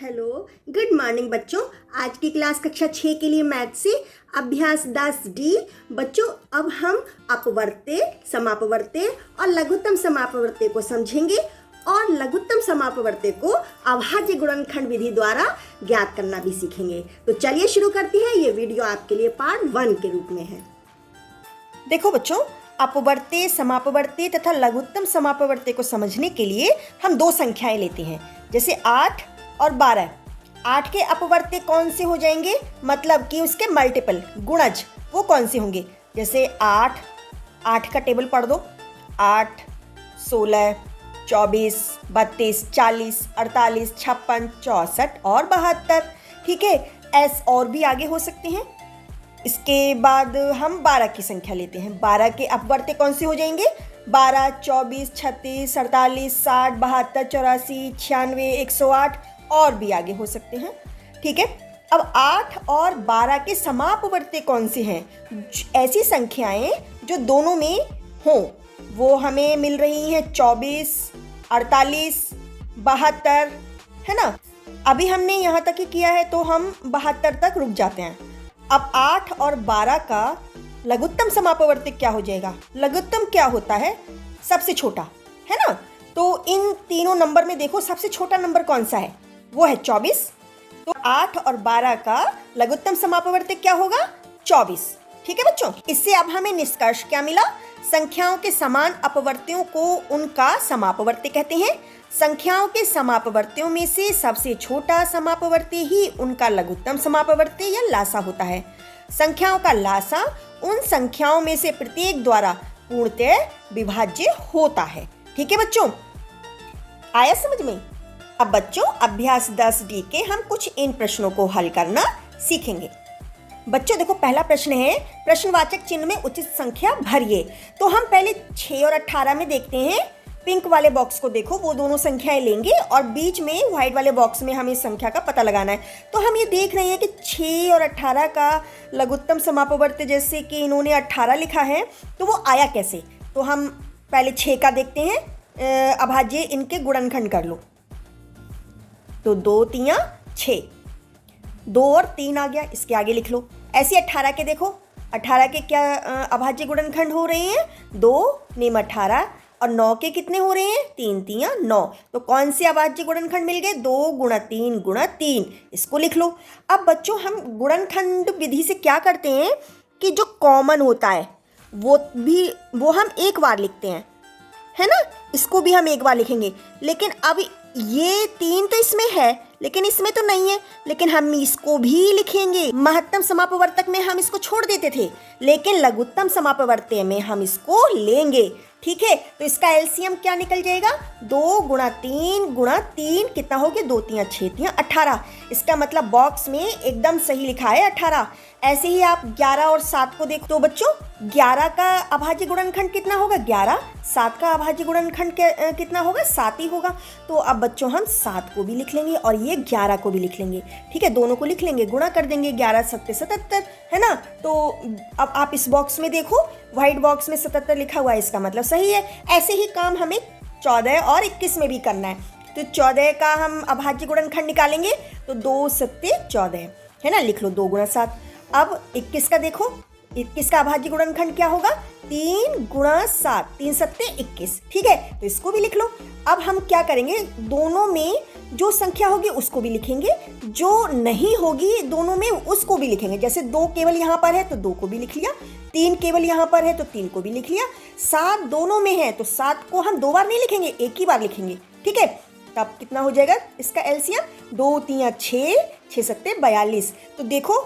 Hello, good morning बच्चों। आज की क्लास कक्षा 6 के लिए मैथ से अभ्यास 10D। बच्चों, अब हम अपवर्त्य, समापवर्त्य और लघुत्तम समापवर्त्य को समझेंगे और लघुत्तम समापवर्त्य को अभाज्य गुणनखंड विधि द्वारा ज्ञात करना भी सीखेंगे। तो चलिए शुरू करते हैं। ये वीडियो आपके लिए पार्ट 1 के रूप में है। देखो बच्चों, अपवर्त्य, समापवर्त्य तथा लघुत्तम समापवर्त्य को समझने के लिए हम दो संख्याएं लेते हैं, जैसे 8 और 12। 8 के अपवर्त्य कौन से हो जाएंगे, मतलब कि उसके मल्टीपल गुणज वो कौन से होंगे। जैसे 8 का टेबल पढ़ दो। 8, 16, 24, 32, 40, 48, 56, 64 और 72। ठीक है, ऐसे और भी आगे हो सकते हैं। इसके बाद हम 12 की संख्या लेते हैं। 12 के अपवर्त्य कौन से हो जाएंगे, 12, 24, 36, 48, 60, 72, 84, 96, 108 और भी आगे हो सकते हैं। ठीक है, अब 8 और 12 के समापवर्त्य कौन से हैं, ऐसी संख्याएं जो दोनों में हों, वो हमें मिल रही हैं 24, 48, 72, है ना। अभी हमने यहाँ तक ही किया है तो हम 72 तक रुक जाते हैं। अब 8 और 12 का लघुत्तम समापवर्त्य क्या हो जाएगा। लघुत्तम क्या होता है, सबसे छोटा, है ना। तो इन तीनों नंबर में देखो सबसे छोटा नंबर कौन सा है, वो है 24। तो 8 और 12 का लघुत्तम समापवर्त्य क्या होगा, 24। ठीक है बच्चों, इससे अब हमें निष्कर्ष क्या मिला, संख्याओं के समान अपवर्त्यों को उनका समापवर्त्य कहते हैं। संख्याओं के समापवर्त्यों में से सबसे छोटा समापवर्त्य ही उनका लघुत्तम समापवर्त्य या लासा होता है। संख्याओं का लासा उन संख्याओं में से प्रत्येक द्वारा पूर्णतः विभाज्य होता है। ठीक है बच्चों, आया समझ में। अब बच्चों, अभ्यास 10D के हम कुछ इन प्रश्नों को हल करना सीखेंगे। बच्चों देखो, पहला प्रश्न है, प्रश्नवाचक चिन्ह में उचित संख्या भरिए। तो हम पहले 6 और 18 में देखते हैं। पिंक वाले बॉक्स को देखो, वो दोनों संख्याएं लेंगे और बीच में व्हाइट वाले बॉक्स में हमें संख्या का पता लगाना है। तो हम ये देख रहे हैं कि 6 और 18 का लघुत्तम समापवर्त्य, जैसे कि इन्होंने 18 लिखा है, तो वो आया कैसे। तो हम पहले 6 का देखते हैं। अभाज्य इनके गुणनखंड कर लो। तो 2 3 6, 2 और 3 आ गया, इसके आगे लिख लो। ऐसे 18 के देखो, 18 के क्या अभाज्य गुणनखंड हो रहे हैं, 2 निम 18 और 9 के कितने हो रहे हैं, 3 3 9। तो कौन से अभाज्य गुणनखंड मिल गए, 2 × 3 × 3, इसको लिख लो। अब बच्चों, हम गुणनखंड विधि से क्या करते हैं कि जो कॉमन होता है वो हम एक बार लिखते हैं, है ना। इसको भी हम एक बार लिखेंगे, लेकिन अब ये 3 तो इसमें है लेकिन इसमें तो नहीं है, लेकिन हम इसको भी लिखेंगे। महत्तम समापवर्तक में हम इसको छोड़ देते थे, लेकिन लघुत्तम समापवर्त्य में हम इसको लेंगे। ठीक है, तो इसका एलसीएम क्या निकल जाएगा, 2 × 3 × 3 कितना हो गया, 2 3 6 3 18। इसका मतलब बॉक्स में एकदम सही लिखा है 18। ऐसे ही आप 11 और 7 को देखो। तो बच्चों, 11 का अभाज्य गुणनखंड कितना होगा, 11। 7 का अभाज्य गुणनखंड कितना होगा, 7 ही होगा। तो अब बच्चों, हम 7 को भी लिख लेंगे और ये 11 को भी लिख लेंगे। ठीक है, दोनों को लिख लेंगे, गुणा कर देंगे, 11 7 77, है ना। तो अब आप इस बॉक्स में देखो, व्हाइट बॉक्स में 77 लिखा हुआ है, इसका मतलब सही है। ऐसे ही काम हमें 14 और 21 में भी करना है। तो 14 का हम अभाज्य गुणनखंड निकालेंगे, तो 2 7 14, है ना, लिख लो 2 × 7। अब 21 का देखो, 21 का अभाज्य गुणनखंड क्या होगा, 3 × 7, 3 7 21। ठीक है, तो इसको भी लिख लो। अब हम क्या करेंगे, दोनों में जो संख्या होगी उसको भी लिखेंगे, जो नहीं होगी दोनों में उसको भी लिखेंगे। जैसे 2 केवल यहाँ पर है तो 2 को भी लिख लिया, 3 केवल यहाँ पर है तो 3 को भी लिख लिया, 7 दोनों में है तो 7 को हम 2 बार नहीं लिखेंगे, एक ही बार लिखेंगे। ठीक है, तब कितना हो जाएगा इसका एलसीएम, 2 3 6, 6 7 42। तो देखो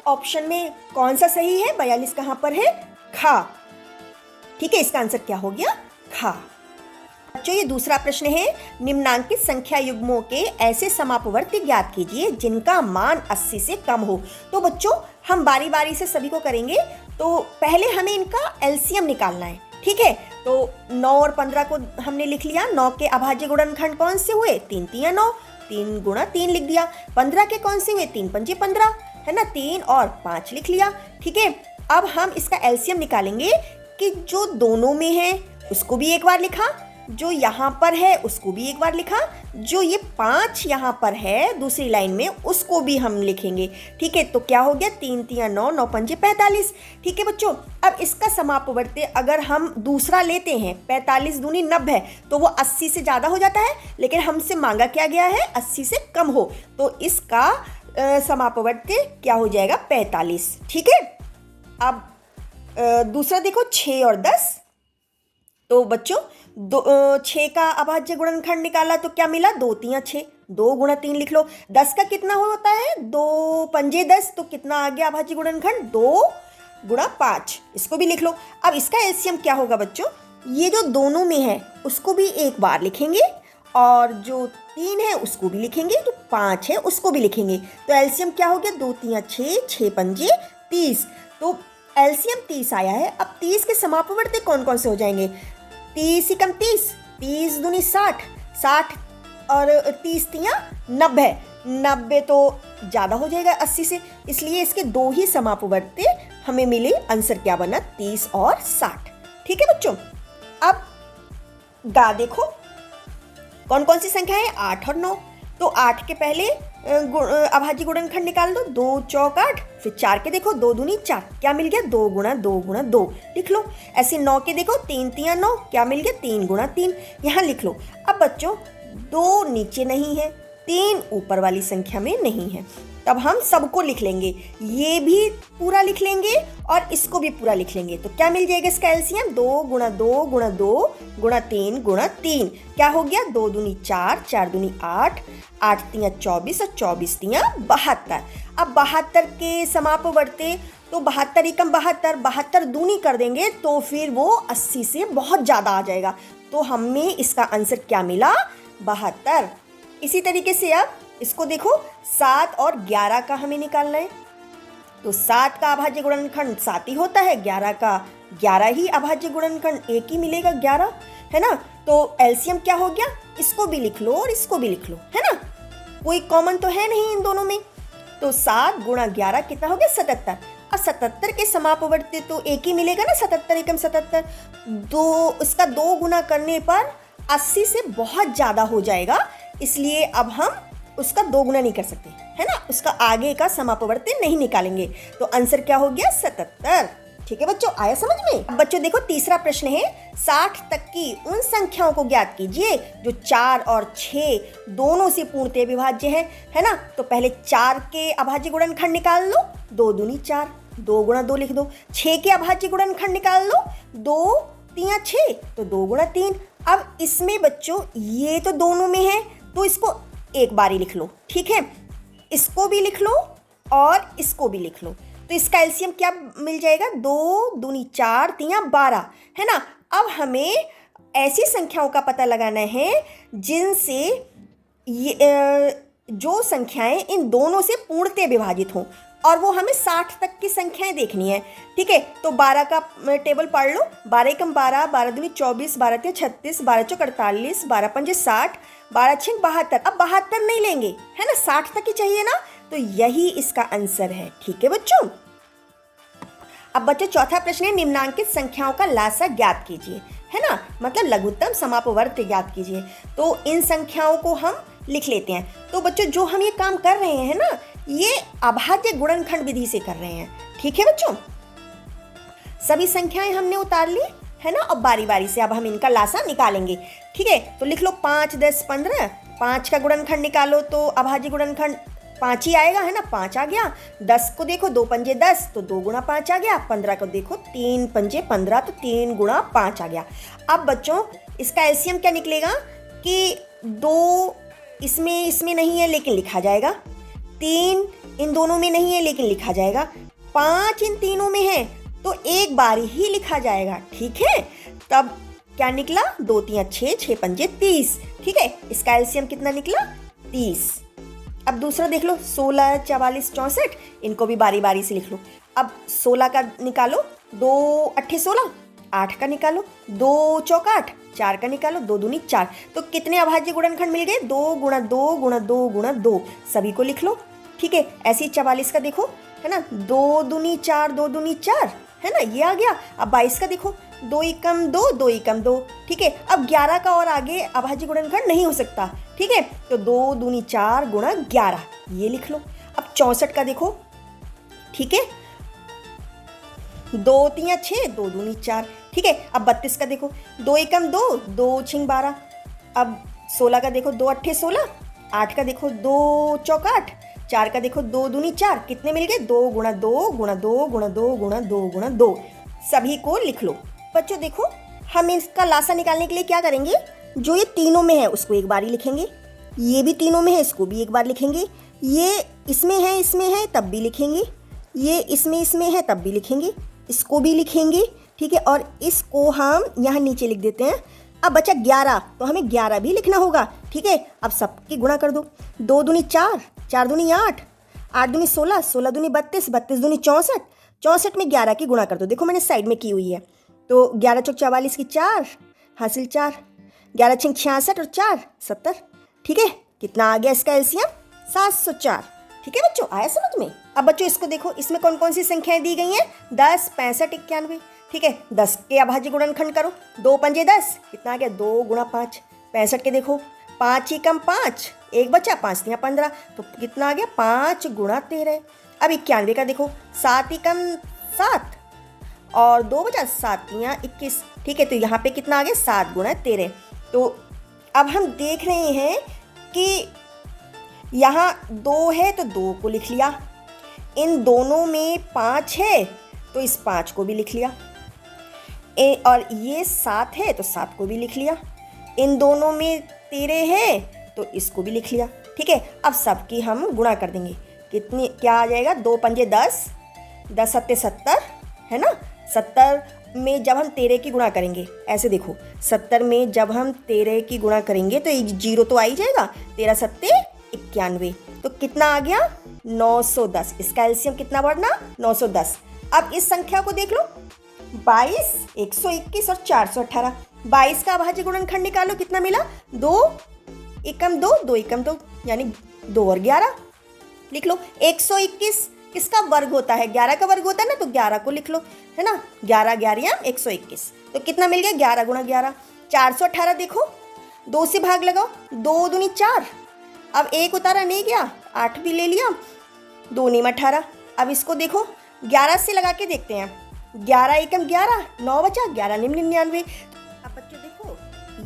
ऑप्शन में कौन सा सही है, 42 कहाँ पर है, खा। ठीक है, इसका आंसर क्या हो गया, खा। बच्चों, ये दूसरा प्रश्न है, निम्नांकित संख्या युग्मों के ऐसे समापवर्त्य ज्ञात कीजिए जिनका मान 80 से कम हो। तो बच्चों, हम बारी बारी से सभी को करेंगे। तो पहले हमें इनका एलसीएम निकालना है। ठीक है, तो 9 और 15 को हमने लिख लिया। 9 के अभाज्य गुणनखंड कौन से हुए, 3 3 9, 3 × 3 लिख दिया। 15 के कौन से हुए, 3 5 15, है ना, 3 और 5 लिख लिया। ठीक है, अब हम इसका एलसीएम निकालेंगे कि जो दोनों में है उसको भी एक बार लिखा जो यहाँ पर है उसको भी एक बार लिखा, जो ये 5 यहाँ पर है दूसरी लाइन में उसको भी हम लिखेंगे। ठीक है, तो क्या हो गया, 3 3 9, 9 5 45। ठीक है बच्चों, अब इसका समापवर्ती अगर हम दूसरा लेते हैं 45 दूनी 90 तो वो 80 से ज़्यादा हो जाता है, लेकिन हमसे मांगा क्या गया है 80 से कम हो, तो इसका समापवर्ती क्या हो जाएगा 45। ठीक है, अब दूसरा देखो 6 और 10। तो बच्चों 6 का अभाज्य गुणनखंड निकाला तो क्या मिला, 2 3 6, 2 गुणा 3 लिख लो। 10 का कितना होता है, 2 पंजे 10, तो कितना आ गया अभाज्य गुणनखंड, 2 गुणा 5, इसको भी लिख लो। अब इसका एलसीएम क्या होगा बच्चों, ये जो दोनों में है उसको भी एक बार लिखेंगे और जो 3 है उसको भी लिखेंगे, जो 5 है उसको भी लिखेंगे। तो एलसीएम क्या हो गया, 2 3 6, 6 पंजे 30। तो एलसीएम 30 आया है। अब 30 के समापवर्ती कौन कौन से हो जाएंगे, 30 ही कम 30, 30 दूनी 60, 60 और 30 तियाँ 90, 90 तो ज़्यादा हो जाएगा 80 से, इसलिए इसके 2 ही समापवर्ती हमें मिले। आंसर क्या बना, 30 और 60। ठीक है बच्चों, अब गा देखो कौन कौन सी संख्या है, 8 और 9। तो 8 के पहले अभाज्य गुणनखंड निकाल दो, 2 चौक 8, फिर 4 के देखो 2 दूनी 4, क्या मिल गया, 2 गुणा 2 गुणा 2 लिख लो। ऐसे 9 के देखो 3 3 9, क्या मिल गया, 3 गुणा 3, यहाँ लिख लो। अब बच्चों 2 नीचे नहीं है, 3 ऊपर वाली संख्या में नहीं है, तब हम सबको लिख लेंगे, ये भी पूरा लिख लेंगे और इसको भी पूरा लिख लेंगे। तो क्या मिल जाएगा इसका एलसीएम, 2 गुणा 2 गुणा 2 गुणा 3 गुणा 3, क्या हो गया, 2 दूनी 4, 4 दूनी 8, 8 तियाँ 24 और 24 तियाँ 72। अब 72 के समापवर्ती तो 72 एकम 72, 72 दूनी कर देंगे तो फिर वो 80 से बहुत ज़्यादा आ जाएगा। तो हमें इसका आंसर क्या मिला, 72। इसी तरीके से अब इसको देखो 7 और 11 का हमें निकालना है। तो 7 का अभाज्य गुणनखंड 7 ही होता है, 11 का 11 ही अभाज्य गुणनखंड 1 ही मिलेगा 11, है ना। तो एलसीएम क्या हो गया, इसको भी लिख लो और इसको भी लिख लो, है ना, कोई कॉमन तो है नहीं इन दोनों में। तो 7 गुणा 11 कितना हो गया, 77। और 77 के समापवर्ती तो 1 ही मिलेगा ना, 77 एकम 77, दो इसका 2 गुना करने पर 80 से बहुत ज़्यादा हो जाएगा, इसलिए अब हम उसका 2 गुना नहीं कर सकते, है ना, उसका आगे का समापवर्ती नहीं निकालेंगे। तो आंसर क्या हो गया, 77। ठीक है बच्चों, आया समझ में। अब बच्चों देखो तीसरा प्रश्न है, 60 तक की उन संख्याओं को ज्ञात कीजिए जो 4 और 6 दोनों से पूर्णतः विभाज्य है ना। तो पहले 4 के अभाज्य गुणनखंड निकाल लो, 2 दूनी 4, 2 गुणा 2 लिख दो। 6 के अभाज्य गुणनखंड निकाल लो, 2 3 6, तो 2 गुणा 3। अब इसमें बच्चों ये तो दोनों में है तो इसको एक बार ही लिख लो, ठीक है, इसको भी लिख लो और इसको भी लिख लो। तो इसका एलसीएम क्या मिल जाएगा, 2 दूनी 4 तियाँ 12, है ना। अब हमें ऐसी संख्याओं का पता लगाना है जिनसे जो संख्याएं इन दोनों से पूर्णतः विभाजित हों, और वो हमें 60 तक की संख्याएं देखनी है। ठीक है, तो 12 का टेबल पढ़ लो, 12 एकम 12, 12 दूनी 24, 12 तिया 36, 12 चौक 48, 12 पंजे 60, 12 छः 72। अब 72 नहीं लेंगे, है ना, 60 तक ही चाहिए ना, तो यही इसका आंसर है। ठीक है बच्चों। अब बच्चों चौथा प्रश्न है, निम्नांकित संख्याओं का लासा ज्ञात कीजिए, है ना, मतलब लघुत्तम समापवर्ती ज्ञात कीजिए। तो इन संख्याओं को हम लिख लेते हैं। तो बच्चों जो हम ये काम कर रहे हैं ना, ये अभाज्य गुणनखंड विधि से कर रहे हैं। ठीक है बच्चों, सभी संख्याएं हमने उतार ली, है ना, और बारी बारी से अब हम इनका लासा निकालेंगे। ठीक है, तो लिख लो 5 10 15, 5 का गुणनखंड निकालो तो अभाज्य गुणनखंड 5 ही आएगा, है ना, 5 आ गया। 10 को देखो 2 पंजे 10, तो 2 गुणा 5 आ गया। 15 को देखो 3 पंजे 15, तो 3 गुणा 5 आ गया। अब बच्चों इसका एलसीएम क्या निकलेगा कि 2 इसमें नहीं है लेकिन लिखा जाएगा, 3 इन दोनों में नहीं है लेकिन लिखा जाएगा, 5 इन तीनों में है तो एक बार ही लिखा जाएगा। ठीक है, तब क्या निकला, 2 3 6, 6 पंजे 30। ठीक है, इसका एलसीएम कितना निकला, 30। अब दूसरा देख लो, 16 44 64, इनको भी बारी बारी से लिख लो। अब 16 का निकालो, 2 8 16, 8 का निकालो, 2 चौक 8, 4 का निकालो, 2 दूनी 4, तो कितने अभाज्य गुणनखंड मिल गए, 2 गुणा 2 गुणा 2 गुणा 2, सभी को लिख लो। ठीक है, ऐसे ही 44 का देखो, है ना, 2 दूनी 4, 2 दूनी 4, है ना, ये आ गया। अब 22 का देखो, 2 एकम 2, 2 एकम 2। ठीक है, अब 11 का और आगे अभाज्य गुणनखंड नहीं हो सकता। ठीक है, तो 2 दूनी 4 गुणा 11 ये लिख लो। अब 64 का देखो। ठीक है, 2 तियां 6, 2 दूनी 4। ठीक है, अब 32 का देखो। 2 एकम 2, 2 छिंग 12। अब 16 का देखो। 2 अट्ठे 16। 8 का देखो। 2 चौक 8। 4 का देखो। 2 दूनी 4 कितने मिल गए? 2 गुणा 2 गुणा 2 गुणा 2 गुणा 2 गुणा 2। सभी को लिख लो। बच्चों देखो, हम इसका लासा निकालने के लिए क्या करेंगे? जो ये तीनों में है उसको एक बार ही लिखेंगे, ये भी तीनों में है इसको भी एक बार लिखेंगे, ये इसमें है तब भी लिखेंगे, ये इसमें है तब भी लिखेंगे, इसको भी लिखेंगे। ठीक है, और इसको हम यहाँ नीचे लिख देते हैं। अब बचा 11, तो हमें 11 भी लिखना होगा। ठीक है, अब सबकी गुणा कर दो। 2 दूनी 4, 4 दूनी 8, 8 दूनी 16, 16 दूनी 32, 32 दूनी 64, 64 में 11 की गुणा कर दो। देखो मैंने साइड में की हुई है। तो 11 चौक 44 की 4 हासिल 4, 11 छिंग 66 और 4 70। ठीक है, कितना आ गया इसका एलसीएम? 704। ठीक है बच्चों, आया समझ में? अब बच्चों इसको देखो, इसमें कौन कौन सी संख्याएं दी गई हैं? 10, 65, 91। ठीक है, 10 के अभाज्य गुणनखंड करो। 2 पंजे 10, कितना आ गया? 2 गुणा 5। 65 के देखो। 5 एकम 5, 1 बचा, 5 तियां 15, तो कितना आ गया? 5 गुणा 13। अब 91 का देखो। 7 एकम 7 और 2 बचा, 7 तियां 21। ठीक है, तो यहाँ पे कितना आ गया? 7 गुणा 13। तो अब हम देख रहे हैं कि यहाँ 2 है तो 2 को लिख लिया, इन दोनों में 5 है तो इस 5 को भी लिख लिया, और ये 7 है तो 7 को भी लिख लिया, इन दोनों में 13 है तो इसको भी लिख लिया। ठीक है, अब सबकी हम गुणा कर देंगे। कितनी क्या आ जाएगा? 2 पंजे 10, 10 सत्ते 70 है ना। 70 में जब हम 13 की गुणा करेंगे, ऐसे देखो, 70 में जब हम 13 की गुणा करेंगे तो ये 0 तो आ ही जाएगा। 13 सत्ते 91, तो कितना आ गया? 910। इसका एलसीएम कितना बढ़ना? 910। अब इस संख्या को देख लो। 22, 121 और 418। 22 का अभाज्य गुणनखंड निकालो, कितना मिला? 2 एकम 2, 2 एकम 2, यानी 2 और 11 लिख लो। 121 किसका वर्ग होता है? 11 का वर्ग होता है ना, तो 11 को लिख लो, है ना। 11 11 121, तो कितना मिल गया? 11 गुणा 11। 418 देखो, 2 से भाग लगाओ। 2 दूनी 4, अब 1 उतारा नहीं गया, 8 भी ले लिया, 2 नीम 18। अब इसको देखो, 11 से लगा के देखते हैं। 11 एकम 11, 9 बचा, 11 निम 99। अब बच्चों देखो,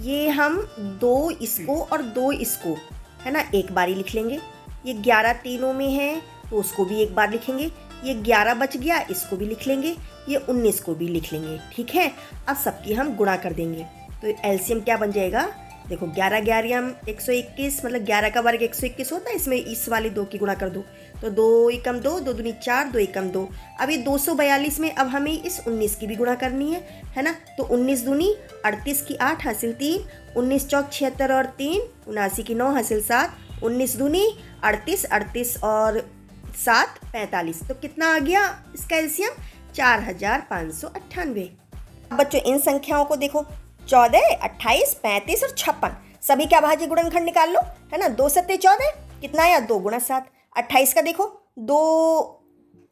ये हम 2 इसको और 2 इसको, है ना, एक बार ही लिख लेंगे। ये 11 तीनों में है तो उसको भी एक बार लिखेंगे। ये 11 बच गया, इसको भी लिख लेंगे, ये 19 को भी लिख लेंगे। ठीक है, अब सबकी हम गुणा कर देंगे। तो एलसीएम क्या बन जाएगा? देखो, 11 11 121, मतलब 11 का वर्ग 121 होता है, इसमें इस वाले 2 की गुणा कर दो, तो 2 एकम 2, 2 दूनी 4, 2 एकम 2। अब ये 242 में अब हमें इस 19 की भी गुणा करनी है ना। तो 19 दूनी 38 की 8 हासिल 3, 19 चौक 76 और 3 79 की 9 हासिल 7, 19 दूनी 38, 38 और 7 45। तो कितना आ गया इसका एलसीएम? 4598। अब बच्चों इन संख्याओं को देखो, 14, 28, 35 और 56, सभी के अभाज्य गुणनखंड निकाल लो, है ना। 2 सत्ते 14, कितना आया? 2 गुणा 7। 28 का देखो, 2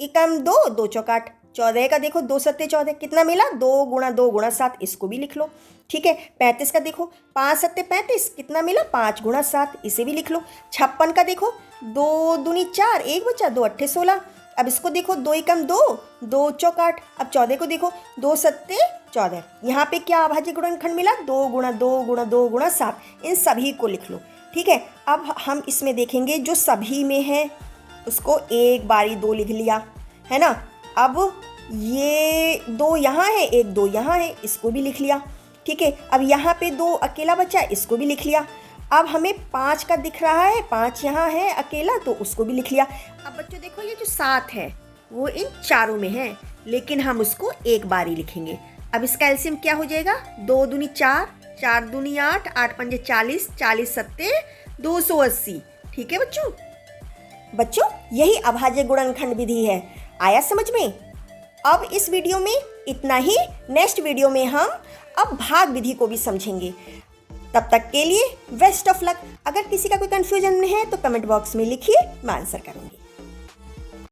एकम 2, 2 चौक 8। 14 का देखो, 2 सत्ते 14, कितना मिला? 2 गुणा 7, इसको भी लिख लो। ठीक है, 35 का देखो, 5 सत्ते 35, कितना मिला? 5 गुणा 7, इसे भी लिख लो। 56 का देखो, 2 दूनी 4, 1 बचा, 2 अट्ठे 16। अब इसको देखो, 2 एकम 2, 2 चौक 8। अब 14 को देखो, 2 सत्ते 14, यहाँ पे क्या अभाज्य गुणनखंड मिला? 2 गुणा 2 गुणा 2 गुणा 7, इन सभी को लिख लो। ठीक है, अब हम इसमें देखेंगे जो सभी में है उसको एक बारी 2 लिख लिया, है ना। अब ये 2 यहाँ है, 1 2 यहाँ है, इसको भी लिख लिया। ठीक है, अब यहाँ पे 2 अकेला बचा, इसको भी लिख लिया। अब हमें 5 का दिख रहा है, 5 यहाँ है अकेला, तो उसको भी लिख लिया। अब बच्चों देखो, ये जो 7 है वो इन चारों में है, लेकिन हम उसको एक बार ही लिखेंगे। अब इसका एलसीएम क्या हो जाएगा? 2 दूनी 4, 4 दूनी 8, 8 पंजे 40, 40 सत्ते 280। ठीक है बच्चों, यही अभाज्य गुणनखंड विधि है। आया समझ में? अब इस वीडियो में इतना ही। नेक्स्ट वीडियो में हम अब भाग विधि को भी समझेंगे। तब तक के लिए बेस्ट ऑफ लक। अगर किसी का कोई कंफ्यूजन है तो कमेंट बॉक्स में लिखिए, मैं आंसर करूँगी।